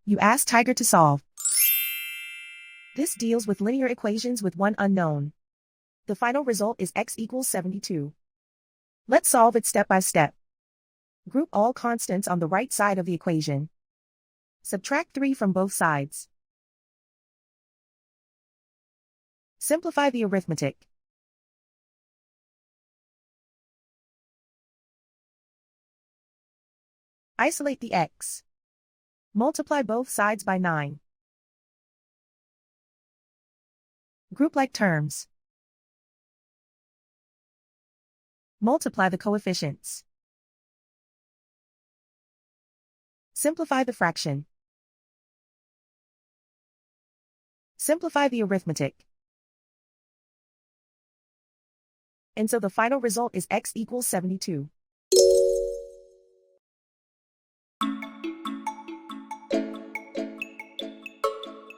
You ask Tiger to solve. This deals with linear equations with one unknown. The final result is x equals 72. Let's solve it step by step. Group all constants on the right side of the equation. Subtract 3 from both sides. Simplify the arithmetic. Isolate the x. Multiply both sides by 9. Group like terms. Multiply the coefficients. Simplify the fraction. Simplify the arithmetic. And so the final result is x equals 72.